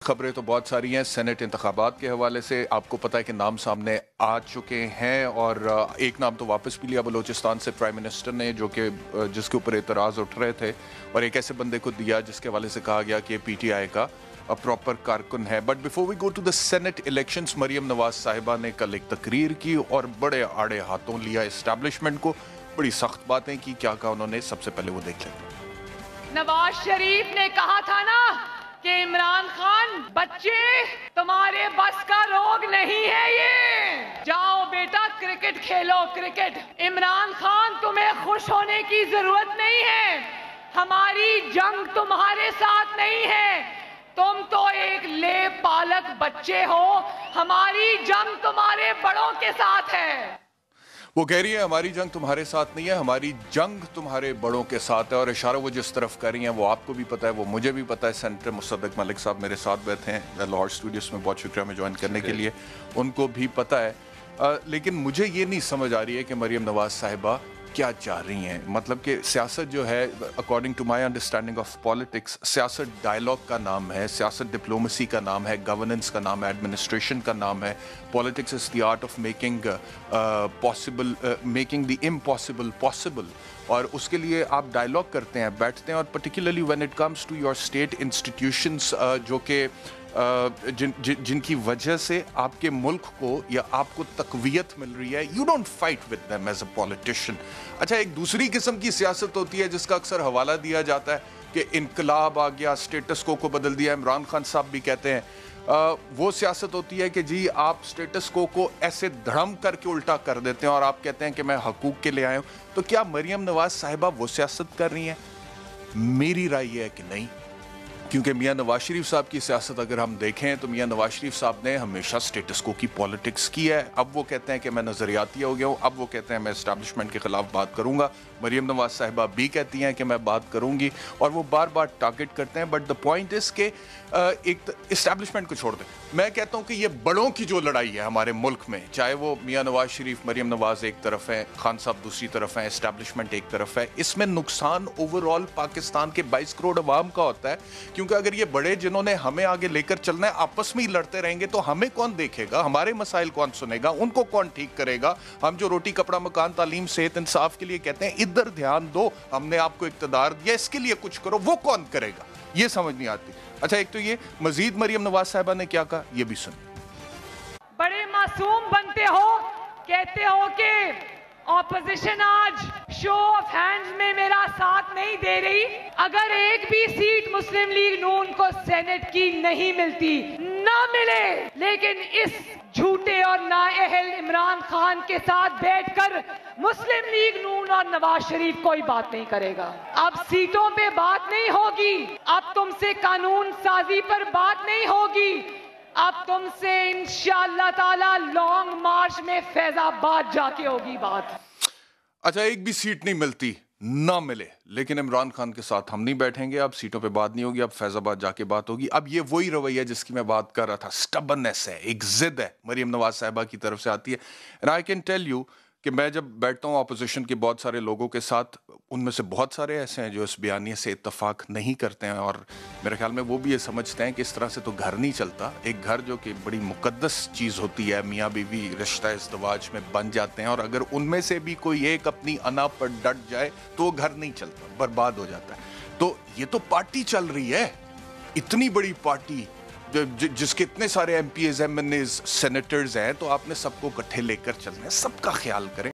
खबरें तो बहुत सारी हैं सेनेट इंतखाबात के हवाले से। आपको पता है कि नाम सामने आ चुके हैं और एक नाम तो वापस भी लिया बलूचिस्तान से प्राइम मिनिस्टर ने, जो कि जिसके ऊपर एतराज़ उठ रहे थे, और एक ऐसे बंदे को दिया जिसके हवाले से कहा गया कि पीटीआई का प्रॉपर कारकुन है। But before we go to the senate elections, Maryam Nawaz साहिबा ने कल एक तकरीर की और बड़े आड़े हाथों लिया इस्टेब्लिशमेंट को, बड़ी सख्त बातें की। क्या कहा उन्होंने, सबसे पहले वो देख लेंगे। नवाज शरीफ ने कहा था ना कि इमरान खान बच्चे तुम्हारे बस का रोग नहीं है, ये जाओ बेटा क्रिकेट खेलो क्रिकेट। इमरान खान तुम्हें खुश होने की जरूरत नहीं है, हमारी जंग तुम्हारे साथ नहीं है, तुम तो एक ले पालक बच्चे हो, हमारी जंग तुम्हारे बड़ों के साथ है। वो कह रही है हमारी जंग तुम्हारे साथ नहीं है, हमारी जंग तुम्हारे बड़ों के साथ है। और इशारा वो जिस तरफ कर रही हैं वो आपको भी पता है, वो मुझे भी पता है। सेनेटर मुसद्दक मलिक साहब मेरे साथ बैठे हैं लाहौर स्टूडियोस में, बहुत शुक्रिया में ज्वाइन करने के लिए, उनको भी पता है। लेकिन मुझे ये नहीं समझ आ रही है कि मरियम नवाज साहिबा क्या चाह रही हैं। मतलब कि सियासत जो है, according to my understanding of politics, सियासत डायलॉग का नाम है, सियासत डिप्लोमेसी का नाम है, गवर्नेंस का नाम है, एडमिनिस्ट्रेशन का नाम है। Politics is the art of making possible, making the impossible possible. और उसके लिए आप डायलॉग करते हैं, बैठते हैं, और particularly when it comes to your state institutions, जो कि जिनकी वजह से आपके मुल्क को या आपको तकवीयत मिल रही है, you don't fight with them as a politician. अच्छा, एक दूसरी किस्म की सियासत होती है जिसका अक्सर हवाला दिया जाता है कि इनकलाब आ गया, स्टेटस को बदल दिया। इमरान खान साहब भी कहते हैं वो सियासत होती है कि जी आप स्टेटस को ऐसे धड़म करके उल्टा कर देते हैं और आप कहते हैं कि मैं हकूक के लिए आया हूँ। तो क्या मरियम नवाज साहिबा वो सियासत कर रही हैं? मेरी राय ये है कि नहीं, क्योंकि मियां नवाज शरीफ साहब की सियासत अगर हम देखें तो मियां नवाज शरीफ साहब ने हमेशा स्टेटस को की पॉलिटिक्स की है। अब वो कहते हैं कि मैं नज़रियाती हो गया हूँ, अब वो कहते हैं मैं इस्टेब्लिशमेंट के खिलाफ बात करूँगा। मरियम नवाज साहिबा भी कहती हैं कि मैं बात करूँगी, और वो बार बार टारगेट करते हैं। बट द पॉइंट इज़ के एक इस्टेब्लिशमेंट को छोड़ दें। मैं कहता हूँ कि ये बड़ों की जो लड़ाई है हमारे मुल्क में, चाहे वो मियां नवाज शरीफ, मरियम नवाज एक तरफ है, खान साहब दूसरी तरफ है, इस्टेब्लिशमेंट एक तरफ है, इसमें नुकसान ओवरऑल पाकिस्तान के 22 करोड़ अवाम का होता है। क्योंकि अगर ये बड़े जिन्होंने हमें आगे लेकर चलना है आपस में ही लड़ते रहेंगे तो हमें कौन देखेगा, हमारे मसाइल कौन सुनेगा, उनको कौन ठीक करेगा? हम जो रोटी कपड़ा मकान तालीम सेहत इंसाफ के लिए कहते हैं इधर ध्यान दो, हमने आपको इक़्तिदार दिया, इसके लिए कुछ करो, वो कौन करेगा? ये समझ नहीं आती। अच्छा, एक तो ये मजीद मरियम नवाज साहिबा ने क्या कहा, ये भी सुनिए। बड़े मासूम बनते हो, कहते हो कि ऑपोजिशन आज शो ऑफ हैंड्स में मेरा साथ नहीं दे रही। अगर एक भी सीट मुस्लिम लीग नून को सेनेट की नहीं मिलती, ना मिले, लेकिन इस झूठे और नाअहल इमरान खान के साथ बैठकर मुस्लिम लीग नून और नवाज शरीफ कोई बात नहीं करेगा। अब सीटों पे बात नहीं होगी, अब तुमसे कानून साजी पर बात नहीं होगी, अब तुमसे इंशाअल्लाह ताला लॉन्ग मार्च में फैजाबाद जाके होगी बात। अच्छा, एक भी सीट नहीं मिलती, ना मिले, लेकिन इमरान खान के साथ हम नहीं बैठेंगे, अब सीटों पे बात नहीं होगी, अब फैजाबाद जाके बात होगी। अब ये वही रवैया जिसकी मैं बात कर रहा था, स्टबननेस है, एक जिद है, मरियम नवाज साहिबा की तरफ से आती है। And I can tell you कि मैं जब बैठता हूँ अपोजिशन के बहुत सारे लोगों के साथ, उनमें से बहुत सारे ऐसे हैं जो इस बयानिए से इत्तफाक नहीं करते हैं, और मेरे ख्याल में वो भी ये समझते हैं कि इस तरह से तो घर नहीं चलता। एक घर जो कि बड़ी मुकद्दस चीज़ होती है, मियाँ बीवी रिश्ता इज़्दिवाज में बन जाते हैं, और अगर उनमें से भी कोई एक अपनी अना पर डट जाए तो वो घर नहीं चलता, बर्बाद हो जाता है। तो ये तो पार्टी चल रही है, इतनी बड़ी पार्टी जिसके इतने सारे MPs, MNAs, सेनेटर्स हैं, तो आपने सबको इकट्ठे लेकर चलना है, सबका ख्याल करें।